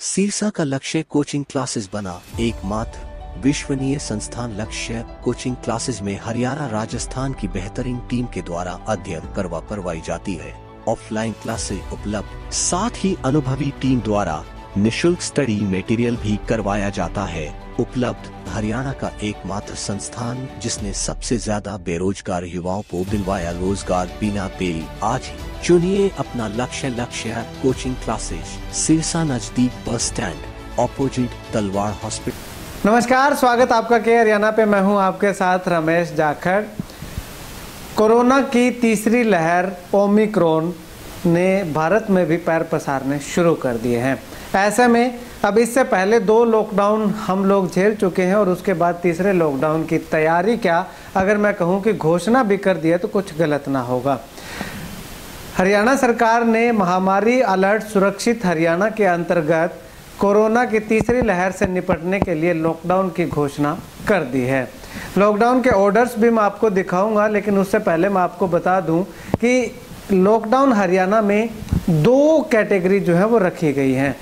सिरसा का लक्ष्य coaching classes बना। एकमात्र विश्वसनीय संस्थान लक्ष्य कोचिंग क्लासेस में हरियाणा राजस्थान की बेहतरीन टीम के द्वारा अध्ययन करवाई जाती है। ऑफलाइन क्लासेस उपलब्ध, साथ ही अनुभवी टीम द्वारा निशुल्क स्टडी मटेरियल भी करवाया जाता है। उपलब्ध हरियाणा का एकमात्र संस्थान जिसने सबसे ज्यादा बेरोजगार युवाओं को दिलवाया रोजगार बिना देरी। आज ही चुनिए अपना लक्ष्य कोचिंग क्लासेस, सिरसा नजदीक bus stand, opposite Talwar hospital. नमस्कार, स्वागत आपका के हरियाणा पे। मैं हूं आपके साथ रमेश जाखड़। कोरोना की तीसरी लहर ओमिक्रॉन ने भारत में भी पैर पसारने शुरू कर दिए हैं। ऐसे में अब इससे पहले 2 लॉकडाउन हम लोग झेल चुके हैं और उसके बाद तीसरे लॉकडाउन की तैयारी क्या, अगर मैं कहूं कि घोषणा भी कर दिया तो कुछ गलत ना होगा। हरियाणा सरकार ने महामारी अलर्ट सुरक्षित हरियाणा के अंतर्गत कोरोना की तीसरी लहर से निपटने के लिए लॉकडाउन की घोषणा कर दी है। लॉकडाउन के ऑर्डर्स भी मैं आपको दिखाऊंगा, लेकिन उससे पहले मैं आपको बता दूं कि लॉकडाउन हरियाणा में 2 कैटेगरी जो है वो रखी गई हैं।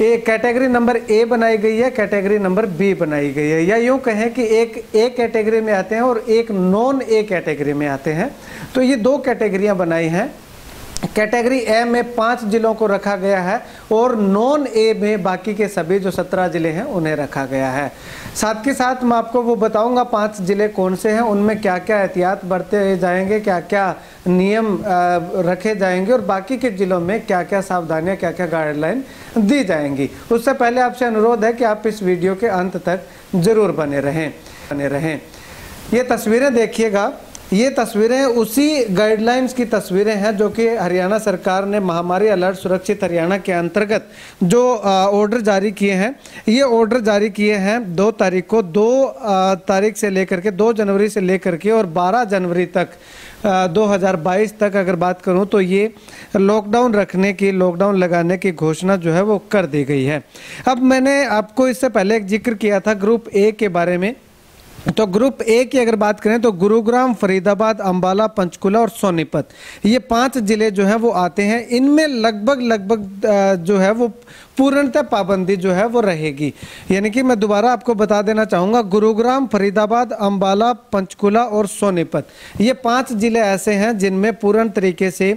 एक कैटेगरी नंबर ए बनाई गई है, कैटेगरी नंबर बी बनाई गई है, या यूँ कहें कि एक ए कैटेगरी में आते हैं और एक नॉन ए कैटेगरी में आते हैं। तो ये 2 कैटेगरियाँ बनाई हैं। कैटेगरी ए में 5 जिलों को रखा गया है और नॉन ए में बाकी के सभी जो 17 जिले हैं उन्हें रखा गया है। साथ के साथ मैं आपको वो बताऊंगा 5 जिले कौन से हैं, उनमें क्या क्या एहतियात बरते जाएंगे, क्या क्या नियम रखे जाएंगे और बाकी के जिलों में क्या क्या सावधानियां, क्या क्या गाइडलाइन दी जाएंगी। उससे पहले आपसे अनुरोध है कि आप इस वीडियो के अंत तक जरूर बने रहें। ये तस्वीरें देखिएगा, ये तस्वीरें उसी गाइडलाइंस की तस्वीरें हैं जो कि हरियाणा सरकार ने महामारी अलर्ट सुरक्षित हरियाणा के अंतर्गत जो ऑर्डर जारी किए हैं। ये ऑर्डर जारी किए हैं 2 तारीख को, 2 तारीख से लेकर के 2 जनवरी से लेकर के और 12 जनवरी तक 2022 तक अगर बात करूं तो ये लॉकडाउन लगाने की घोषणा जो है वो कर दी गई है। अब मैंने आपको इससे पहले एक जिक्र किया था ग्रुप ए के बारे में। तो ग्रुप ए की अगर बात करें तो गुरुग्राम, फरीदाबाद, अंबाला, पंचकुला और सोनीपत, ये 5 जिले जो हैं वो आते हैं। इनमें लगभग जो है वो पूर्णतः पाबंदी जो है वो रहेगी। यानी कि मैं दोबारा आपको बता देना चाहूँगा, गुरुग्राम, फरीदाबाद, अंबाला, पंचकुला और सोनीपत, ये 5 जिले ऐसे हैं जिनमें पूर्ण तरीके से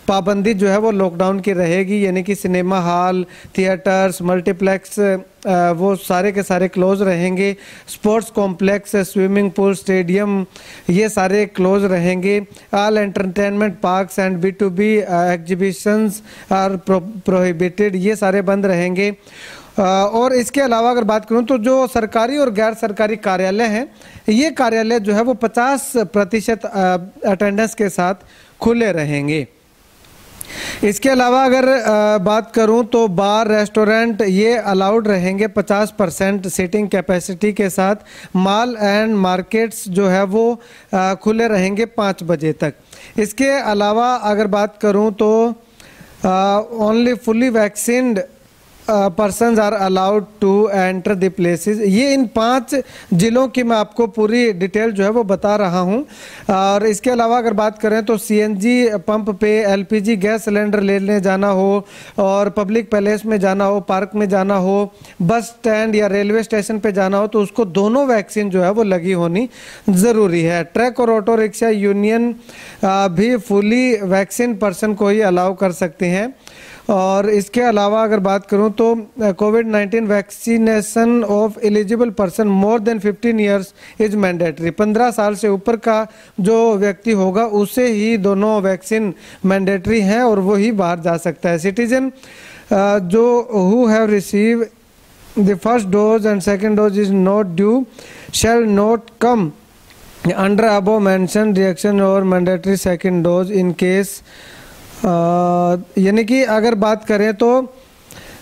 पाबंदी जो है वो लॉकडाउन की रहेगी। यानी कि सिनेमा हॉल, थिएटर्स, मल्टीप्लेक्स वो सारे के सारे क्लोज रहेंगे। Sports complex, swimming pool, stadium, ये सारे क्लोज रहेंगे। All entertainment parks and B2B exhibitions are prohibited, ये सारे बंद रहेंगे। और इसके अलावा अगर बात करूं तो जो सरकारी और गैर सरकारी कार्यालय हैं, ये कार्यालय जो है वो 50% अटेंडेंस के साथ खुले रहेंगे। इसके अलावा अगर बात करूं तो बार, रेस्टोरेंट ये अलाउड रहेंगे 50% सीटिंग कैपेसिटी के साथ। मॉल एंड मार्केट्स जो है वो खुले रहेंगे 5 बजे तक। इसके अलावा अगर बात करूं तो only fully vaccinated persons are allowed to enter the places. ये इन 5 जिलों की मैं आपको पूरी डिटेल जो है वो बता रहा हूँ। और इसके अलावा अगर बात करें तो CNG पंप पे LPG गैस सिलेंडर लेने जाना हो और पब्लिक पैलेस में जाना हो, पार्क में जाना हो, बस स्टैंड या रेलवे स्टेशन पे जाना हो, तो उसको दोनों वैक्सीन जो है वो लगी होनी ज़रूरी है। ट्रक और ऑटो रिक्शा यूनियन भी फुली वैक्सीन पर्सन को ही अलाउ कर सकते हैं। और इसके अलावा अगर बात करूं तो कोविड-19 vaccination of eligible person more than 15 years is mandatory. 15 साल से ऊपर का जो व्यक्ति होगा उसे ही दोनों वैक्सीन मैंडेटरी हैं और वो ही बाहर जा सकता है। सिटीजन जो who have receive the first dose and second dose is not due shall not come under above mention reaction और mandatory second dose in case. यानी कि अगर बात करें तो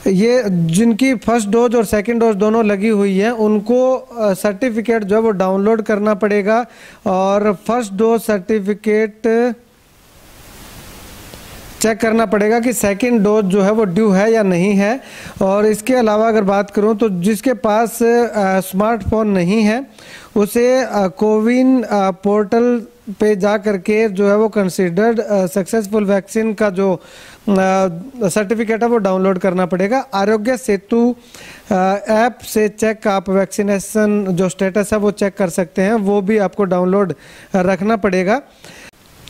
ये जिनकी फर्स्ट डोज और सेकंड डोज दोनों लगी हुई है उनको सर्टिफिकेट जो है वो डाउनलोड करना पड़ेगा। और फर्स्ट डोज सर्टिफिकेट चेक करना पड़ेगा कि सेकंड डोज जो है वो ड्यू है या नहीं है। और इसके अलावा अगर बात करूं तो जिसके पास स्मार्टफोन नहीं है उसे कोविन पोर्टल पे जा करके जो है वो कंसीडर्ड सक्सेसफुल वैक्सीन का जो सर्टिफिकेट है वो डाउनलोड करना पड़ेगा। आरोग्य सेतु ऐप से चेक आप वैक्सीनेशन जो स्टेटस है वो चेक कर सकते हैं, वो भी आपको डाउनलोड रखना पड़ेगा।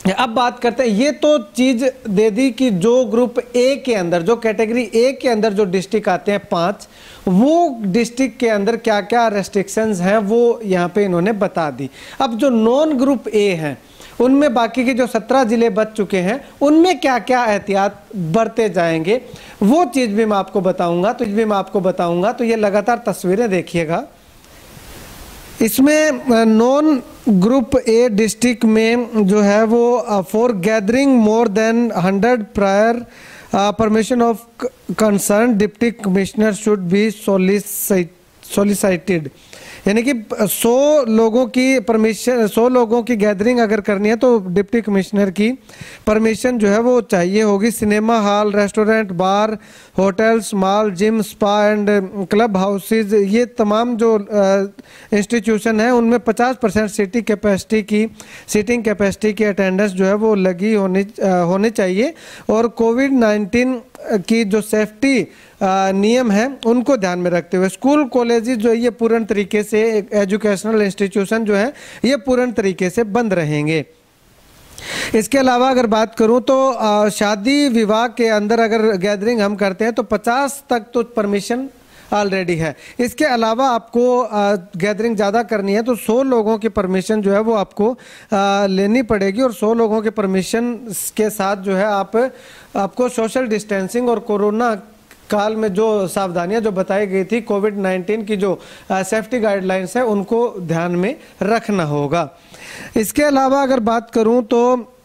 अब बात करते हैं, ये तो चीज दे दी कि जो ग्रुप ए के अंदर, जो कैटेगरी ए के अंदर जो डिस्ट्रिक्ट आते हैं 5, वो डिस्ट्रिक्ट के अंदर क्या क्या रेस्ट्रिक्शंस हैं वो यहाँ पे इन्होंने बता दी। अब जो नॉन ग्रुप ए हैं उनमें बाकी के जो 17 जिले बच चुके हैं उनमें क्या क्या एहतियात बरते जाएंगे वो चीज़ भी मैं आपको बताऊंगा। तो ये लगातार तस्वीरें देखिएगा। इसमें नॉन ग्रुप ए डिस्ट्रिक्ट में जो है वो for gathering more than 100 prior permission of concern deputy commissioner should be solicited, यानी कि 100 लोगों की परमिशन, 100 लोगों की गैदरिंग अगर करनी है तो डिप्टी कमिश्नर की परमिशन जो है वो चाहिए होगी। Cinema hall, restaurant, bar, hotels, mall, gym, spa and club houses, ये तमाम जो इंस्टीट्यूशन है उनमें 50% सीटिंग कैपेसिटी की अटेंडेंस जो है वो लगी होनी चाहिए। और कोविड-19 की जो सेफ्टी नियम है उनको ध्यान में रखते हुए स्कूल कॉलेजेस जो ये पूर्ण तरीके से, एजुकेशनल इंस्टीट्यूशन जो है ये पूर्ण तरीके से बंद रहेंगे। इसके अलावा अगर बात करूं तो शादी विवाह के अंदर अगर गैदरिंग हम करते हैं तो 50 तक तो परमिशन ऑलरेडी है। इसके अलावा आपको गैदरिंग ज़्यादा करनी है तो 100 लोगों की परमिशन जो है वो आपको लेनी पड़ेगी। और 100 लोगों के परमिशन के साथ जो है आपको सोशल डिस्टेंसिंग और कोरोना काल में जो सावधानियां जो बताई गई थी, कोविड-19 की जो सेफ्टी गाइडलाइंस है उनको ध्यान में रखना होगा। इसके अलावा अगर बात करूं तो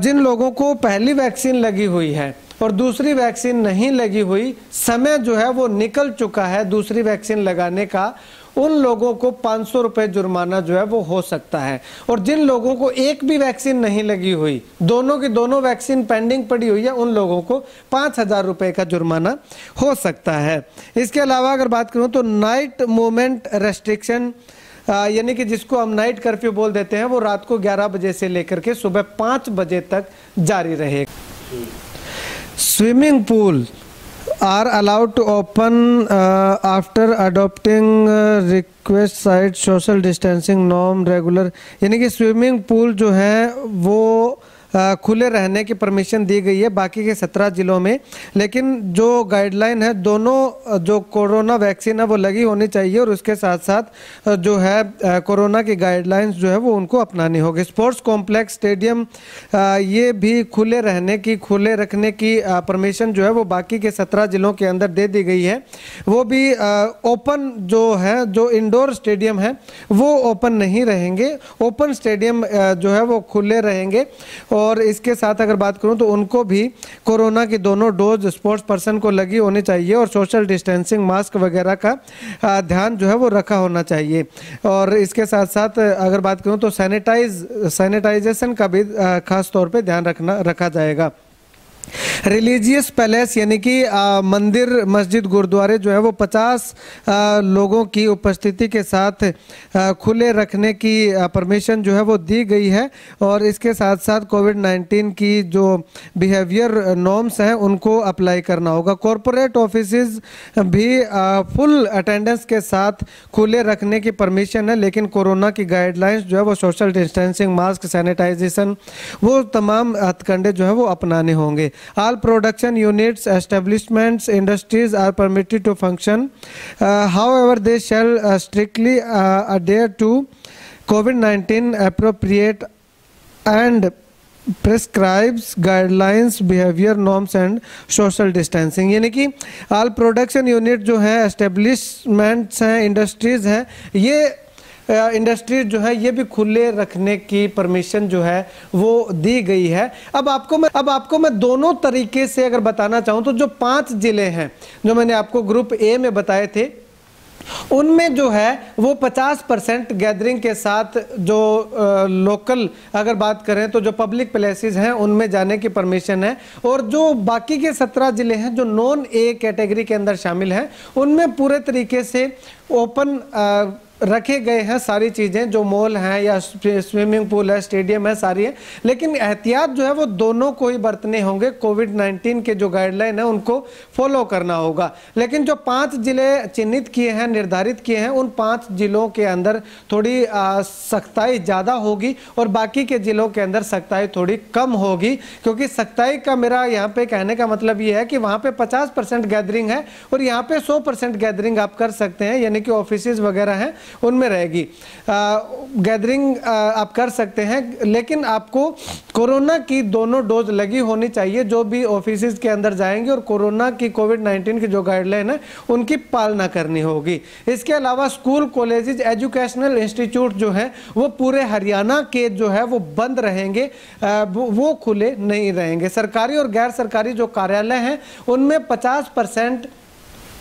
जिन लोगों को पहली वैक्सीन लगी हुई है और दूसरी वैक्सीन नहीं लगी हुई, समय जो है वो निकल चुका है दूसरी वैक्सीन लगाने का, उन लोगों को 500 रुपये जुर्माना जो है वो हो सकता है। और जिन लोगों को एक भी वैक्सीन नहीं लगी हुई, दोनों की दोनों वैक्सीन पेंडिंग पड़ी हुई है, उन लोगों को 5000 रुपये का जुर्माना हो सकता है। इसके अलावा अगर बात करूं तो नाइट मूवमेंट रेस्ट्रिक्शन, यानी कि जिसको हम नाइट कर्फ्यू बोल देते हैं, वो रात को 11 बजे से लेकर के सुबह 5 बजे तक जारी रहेगा। Swimming pool are allowed to open after adopting request site social distancing norm regular, यानी कि स्विमिंग पूल जो है वो खुले रहने की परमिशन दी गई है बाकी के 17 जिलों में। लेकिन जो गाइडलाइन है, दोनों जो कोरोना वैक्सीन है वो लगी होनी चाहिए और उसके साथ साथ जो है कोरोना की गाइडलाइंस जो है वो उनको अपनानी होगी। स्पोर्ट्स कॉम्प्लेक्स, स्टेडियम, ये भी खुले रखने की परमिशन जो है वो बाकी के 17 जिलों के अंदर दे दी गई है। वो भी ओपन जो है, जो इंडोर स्टेडियम है वो ओपन नहीं रहेंगे, ओपन स्टेडियम जो है वो खुले रहेंगे। और इसके साथ अगर बात करूं तो उनको भी कोरोना की दोनों डोज स्पोर्ट्स पर्सन को लगी होनी चाहिए और सोशल डिस्टेंसिंग, मास्क वगैरह का ध्यान जो है वो रखा होना चाहिए। और इसके साथ साथ अगर बात करूं तो सैनिटाइजेशन का भी खास तौर पे ध्यान रखा जाएगा। रिलीजियस पैलेस, यानी कि मंदिर, मस्जिद, गुरुद्वारे जो है वो 50 लोगों की उपस्थिति के साथ खुले रखने की परमिशन जो है वो दी गई है। और इसके साथ साथ कोविड-19 की जो बिहेवियर नॉर्म्स हैं उनको अप्लाई करना होगा। कॉरपोरेट ऑफिसेज भी फुल अटेंडेंस के साथ खुले रखने की परमिशन है, लेकिन कोरोना की गाइडलाइंस जो है वो सोशल डिस्टेंसिंग, मास्क, सैनिटाइजेशन, वो तमाम हथकंडे जो है वो अपनाने होंगे। All production units, establishments, industries are permitted to function. However, they shall strictly adhere to COVID-19 appropriate and prescribes guidelines, behavior norms and social distancing। यानी कि all production unit जो है, establishments हैं, industries हैं, ये इंडस्ट्रीज जो है ये भी खुले रखने की परमिशन जो है वो दी गई है। अब आपको मैं दोनों तरीके से अगर बताना चाहूँ तो जो 5 जिले हैं जो मैंने आपको ग्रुप ए में बताए थे, उनमें जो है वो 50% गैदरिंग के साथ जो लोकल अगर बात करें तो जो पब्लिक प्लेसेस हैं उनमें जाने की परमिशन है। और जो बाकी के 17 जिले हैं जो नॉन ए कैटेगरी के अंदर शामिल हैं उनमें पूरे तरीके से ओपन रखे गए हैं सारी चीज़ें, जो मॉल हैं या स्विमिंग पूल है, स्टेडियम है, सारी है। लेकिन एहतियात जो है वो दोनों को ही बरतने होंगे। कोविड-19 के जो गाइडलाइन है उनको फॉलो करना होगा। लेकिन जो 5 जिले चिन्हित किए हैं, निर्धारित किए हैं, उन 5 जिलों के अंदर थोड़ी सख्ताई ज़्यादा होगी और बाकी के जिलों के अंदर सख्ताई थोड़ी कम होगी। क्योंकि सख्ताई का मेरा यहाँ पे कहने का मतलब ये है कि वहाँ पे 50% गैदरिंग है और यहाँ पे 100% गैदरिंग आप कर सकते हैं, यानी कि ऑफिसेज वगैरह हैं उनमें रहेगी गैदरिंग आप कर सकते हैं। लेकिन आपको कोरोना की दोनों डोज लगी होनी चाहिए जो भी ऑफिसेज के अंदर जाएंगे, और कोरोना की कोविड-19 की जो गाइडलाइन है उनकी पालना करनी होगी। इसके अलावा स्कूल, कॉलेजेस, एजुकेशनल इंस्टीट्यूट जो हैं वो पूरे हरियाणा के जो है वो बंद रहेंगे, वो खुले नहीं रहेंगे। सरकारी और गैर सरकारी जो कार्यालय हैं उनमें 50%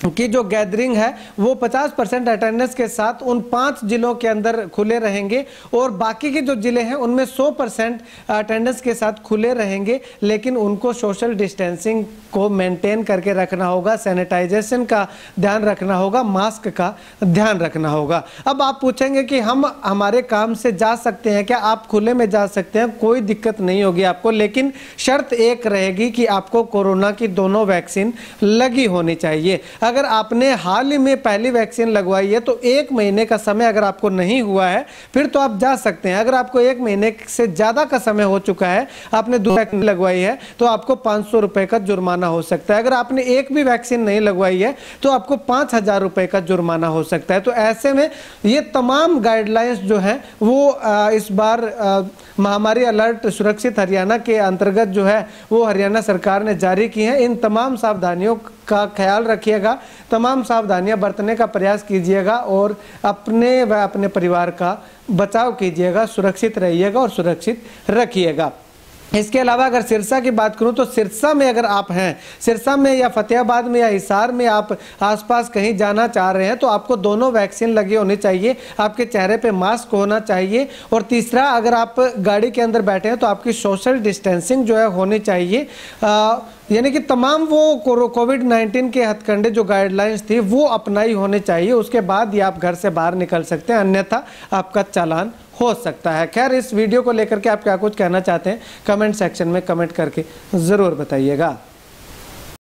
की जो गैदरिंग है वो 50% अटेंडेंस के साथ उन 5 जिलों के अंदर खुले रहेंगे, और बाकी के जो जिले हैं उनमें 100% अटेंडेंस के साथ खुले रहेंगे। लेकिन उनको सोशल डिस्टेंसिंग को मेंटेन करके रखना होगा, सैनिटाइजेशन का ध्यान रखना होगा, मास्क का ध्यान रखना होगा। अब आप पूछेंगे कि हम हमारे काम से जा सकते हैं क्या? आप खुले में जा सकते हैं, कोई दिक्कत नहीं होगी आपको। लेकिन शर्त एक रहेगी कि आपको कोरोना की दोनों वैक्सीन लगी होनी चाहिए। अगर आपने हाल ही में पहली वैक्सीन लगवाई है तो 1 महीने का समय अगर आपको नहीं हुआ है फिर तो आप जा सकते हैं। अगर आपको 1 महीने से ज़्यादा का समय हो चुका है, आपने 2 वैक्सीन लगवाई है, तो आपको 500 रुपये का जुर्माना हो सकता है। अगर आपने एक भी वैक्सीन नहीं लगवाई है तो आपको 5000 रुपये का जुर्माना हो सकता है। तो ऐसे में ये तमाम गाइडलाइंस जो हैं वो इस बार महामारी अलर्ट सुरक्षित हरियाणा के अंतर्गत जो है वो हरियाणा सरकार ने जारी की है। इन तमाम सावधानियों का ख्याल रखिएगा, तमाम सावधानियां बरतने का प्रयास कीजिएगा और अपने व अपने परिवार का बचाव कीजिएगा, सुरक्षित रहिएगा और सुरक्षित रखिएगा। इसके अलावा अगर सिरसा की बात करूं तो सिरसा में अगर आप हैं, सिरसा में या फतेहाबाद में या हिसार में आप आसपास कहीं जाना चाह रहे हैं तो आपको दोनों वैक्सीन लगी होनी चाहिए, आपके चेहरे पे मास्क होना चाहिए, और तीसरा अगर आप गाड़ी के अंदर बैठे हैं तो आपकी सोशल डिस्टेंसिंग जो है होनी चाहिए। यानी कि तमाम वो कोविड-19 के हथकंडे जो गाइडलाइंस थी वो अपनाई होनी चाहिए, उसके बाद ही आप घर से बाहर निकल सकते हैं, अन्यथा आपका चालान हो सकता है। खैर, इस वीडियो को लेकर के आप क्या कुछ कहना चाहते हैं कमेंट सेक्शन में कमेंट करके ज़रूर बताइएगा।